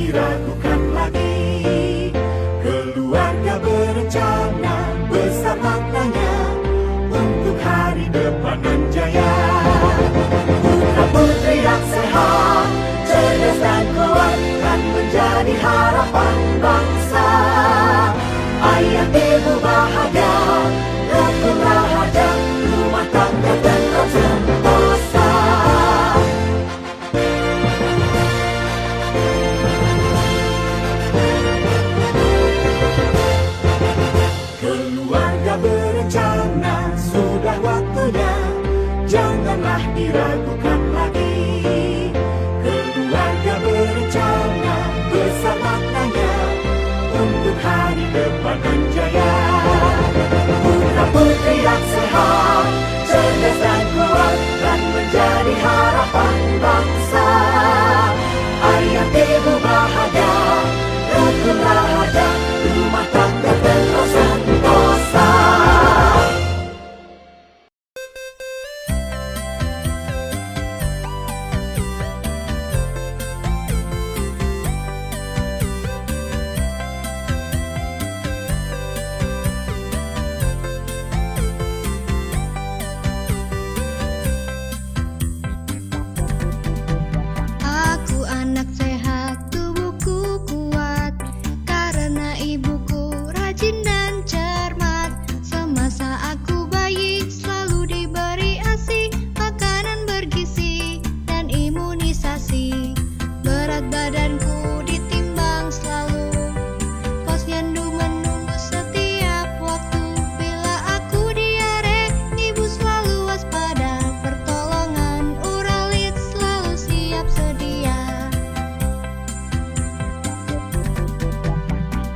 diragukan lagi. Keluarga berencana besar maknanya untuk hari depan dan jaya. Putra putri yang sehat, cerdas dan kuat kan menjadi harapan bangsa. Ayah ibu bahagia, rukun rahaja, rumah tangga tetap sentosa. Keluarga berencana, sudah waktunya, janganlah diragukan lagi. Keluarga berencana, besar maknanya untuk hari depan dan jaya. Putra putri yang sehat, cerdas dan kuat dan menjadi harapan bangsa. Ayah ibu bahagia, rukun rahaja, rumah tangga tetap sentosa. Aku anak sehat, tubuhku kuat, karena ibuku rajin dan cermat. Semasa aku bayi, selalu diberi ASI, makanan bergizi dan imunisasi. Berat badanku ditimbang selalu, posyandu menunggu setiap waktu. Bila aku diare, ibu selalu waspada, pertolongan uralit selalu siap sedia.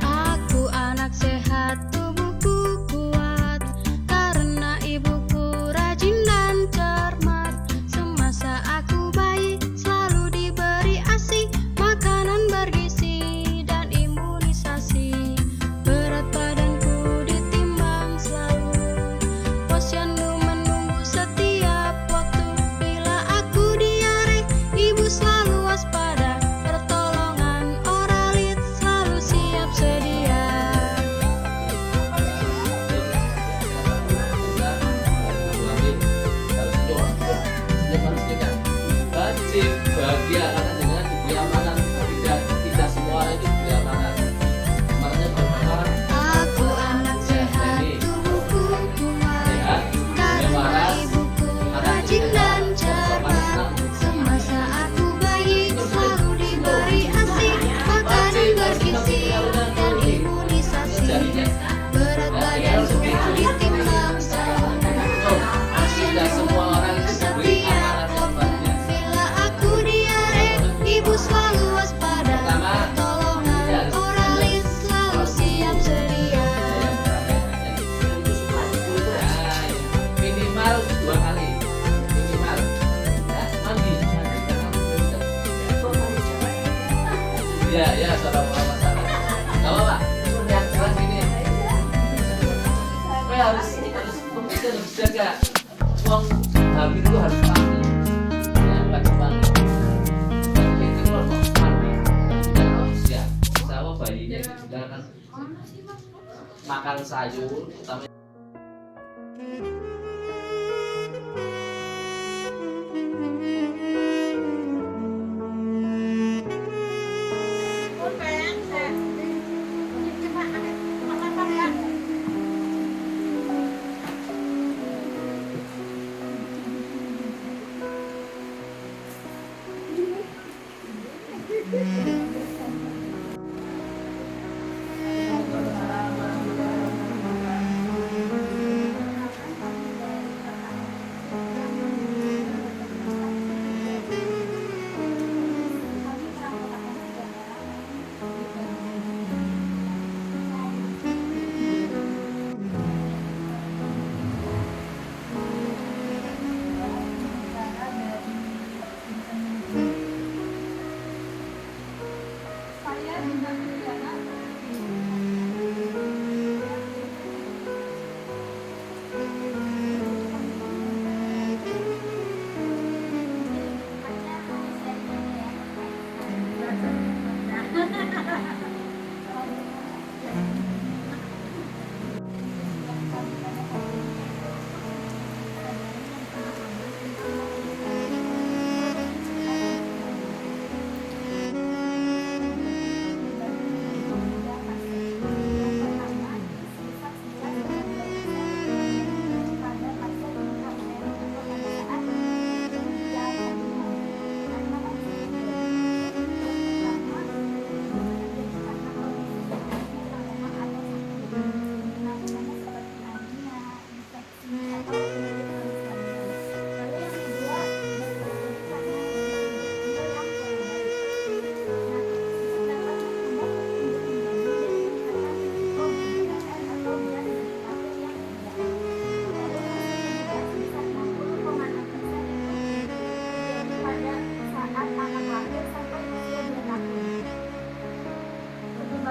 Aku anak sehat, tubuhku kuat, karena ibuku rajin dan cermat. Semasa aku bayi, selalu diberi ASI, makanan bergizi dan imunisasi. Berat badanku ditimbang selalu, posyandu menunggu setiap waktu. Bila aku diare, ibu selalu waspada, pertolongan oralit selalu siap sedia. Wajib bahagia karena dengan diberi amanat. Tidak semua orang itu diberi amanat. Amanatnya bermanfaat. Aku anak sehat, tubuhku kuat, karena ibuku rajin dan cermat. Semasa aku bayi, selalu diberi ASI, makanan bergizi dan imunisasi. Berat badanku ditimbang selalu, Tidak semua orang itu diberi setiap amanat yang waktu. bahagia. Bila aku diare, ibu selalu waspada, pertolongan oralit selalu siap sedia. Minimal 2 kali. Minimal. Ya, mandi. Ya, saudara masalah. Gak apa-apa. Yang jelas ini. Kowe harus pemikiran harus jaga. Uang hamil itu harus mandi. Ya, bukan mandi. Itu kalau mau mandi. Jangan usia. Sama bayinya itu juga kan makan sayur, terutama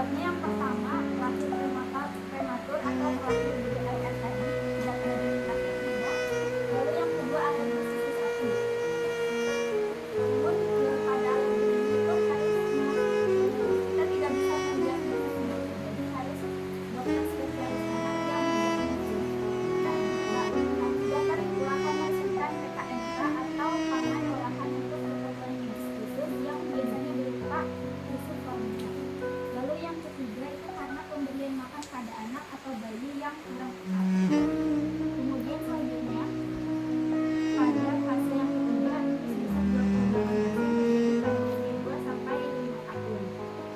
penyebabnya yang pertama lahir prematur atau lahir BDIS tadi tidak terindikasi tidak. Lalu yang kedua alergi situs akut. Namun pada alergi ini itu harusnya kita tidak bisa mendiagnosis sendiri, jadi harus dokter spesialis anak yang mendiagnosis. Dan dokter itu akan memberikan PKMK atau pangan olahan untuk kebutuhan medis khusus yang biasanya berupa susu formula. Lalu yang ketiga itu karena pemberian makan pada anak atau bayi yang kurang tepat. Kemudian selanjutnya pada fase yang ketiga itu sebesar 28% dari 2 sampai 5 tahun.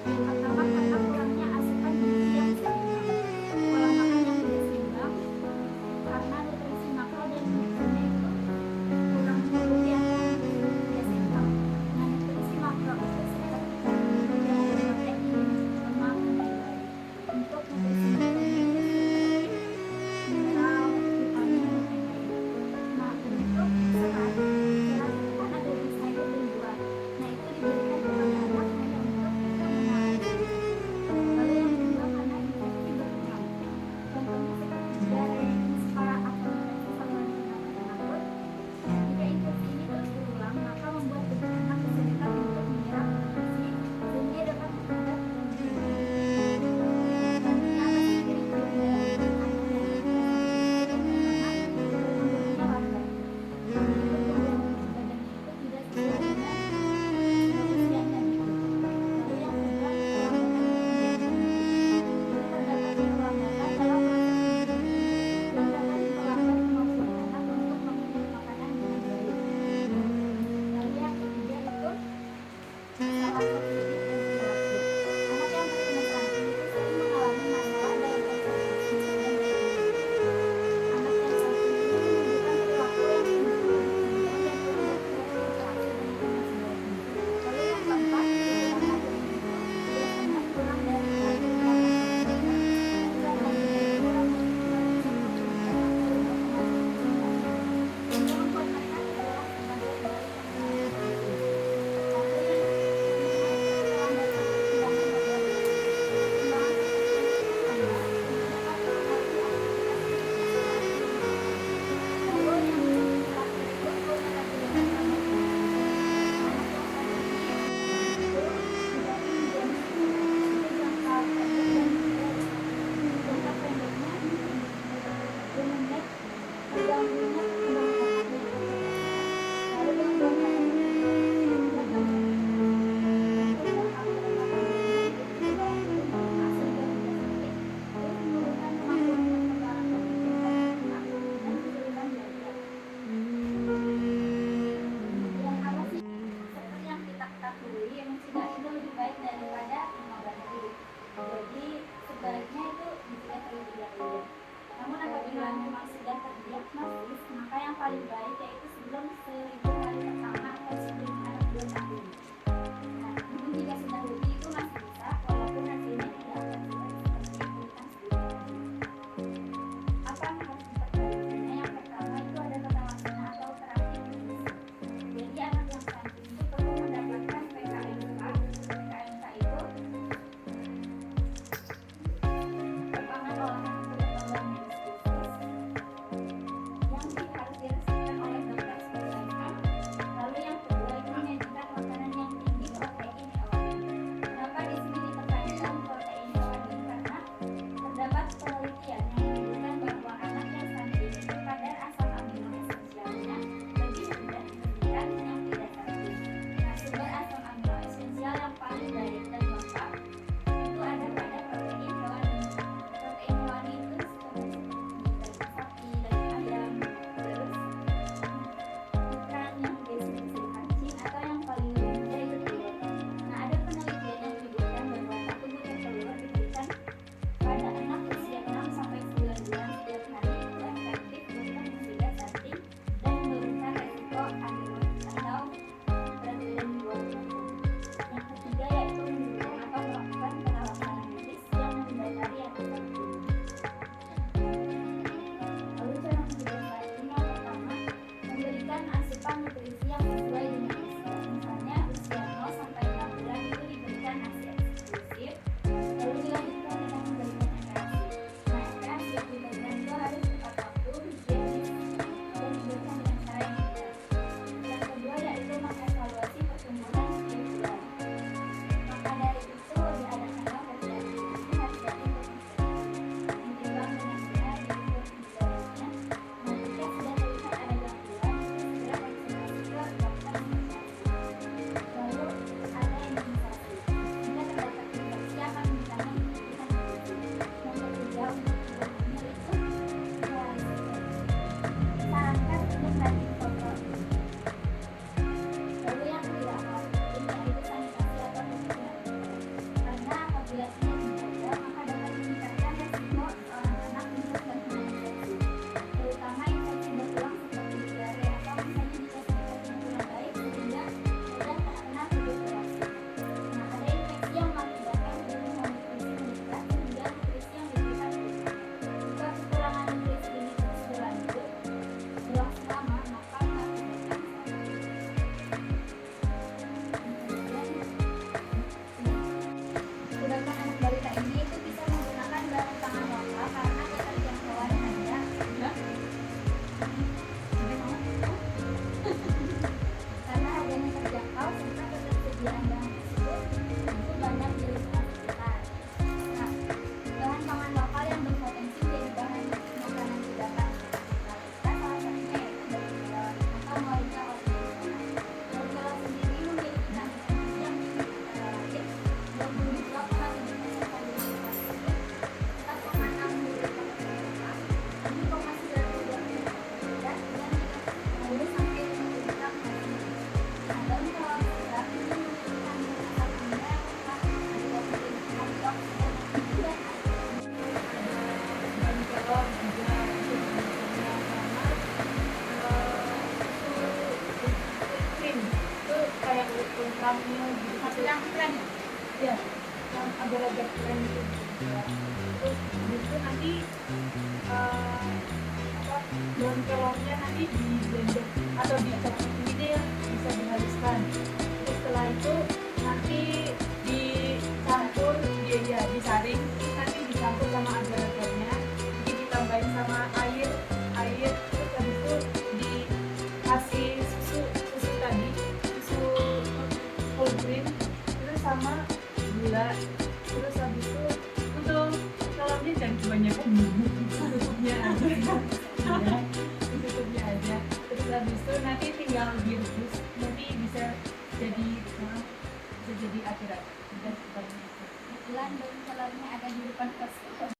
Yang pertama karena kurangnya asupan gizi yang seimbang, pola makan yang tidak seimbang, karena nutrisi makro dan mikronya itu kurang berlebihan atau tidak seimbang. Nah, nutrisi makro itu seperti yang protein, lemak, dan fiber. Untuk nutrisi mikronya itu seperti mineral, vitamin, dan lain-lain. Nah, untuk serat itu kan ada di sayur dan buah. Nah, itu diberikan kepada anak hanya untuk kita mengurangi Bila tidak dijaga, maka dapat meningkatkan resiko anak untuk gangguan infeksi, terutama infeksi berulang seperti diare atau misalnya jika sakitnya kurang baik sehingga mudah terkena virus beraksi. Nah, ada infeksi yang mengakibatkan virus malnutrisi meningkat sehingga nutrisi yang diberikan berkurang. Jika kekurangan nutrisi ini terus berlanjut berlangsung lama, maka mengakibatkan sedangkan anak balita ini itu bisa menggunakan bahan pangan lokal karena keterjangkauan harga karena harganya terjangkau serta ketersediaan bahan tersebut itu banyak di lingkungan sekitar. Nah, bahan pangan lokal yang berpotensi menjadi bahan makanan kudapan balita salah satunya yaitu daging melon atau Moringa ornata. Moringa sendiri memiliki kandungan gizi yang tinggi antara lain 22,7% kandungan plastik, 4,6 mg lemak, 6,92 karbohidrat, dan 30 sampai 50 gram protein. Nah, daun kelor siap ini memiliki kandungan asam amino yang lengkap, antioksidan, antioksidan, dan dan kelor juga krim itu kayak ultramil gitu yang keren ya, yang agak-agak keren gitu ya. Terus itu nanti daun kelornya nanti di blender atau dicopot ini ya, bisa dihaluskan. Terus setelah itu nanti dicampur disaring, terus nanti dicampur sama agar-agarnya, nanti ditambahin sama air terus habis itu dikasih susu tadi, susu whole cream, terus sama gula, terus habis itu untuk telurnya jangan kebanyakan tutupnya aja ya, tutupnya aja. Terus habis itu nanti tinggal direbus, nanti bisa jadi akhirat dan seperti itu. kebetulan daun kelornya ada di depan kosku.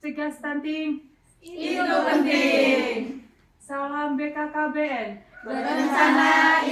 Cegah stunting Itu penting. Salam BKKBN. Berencana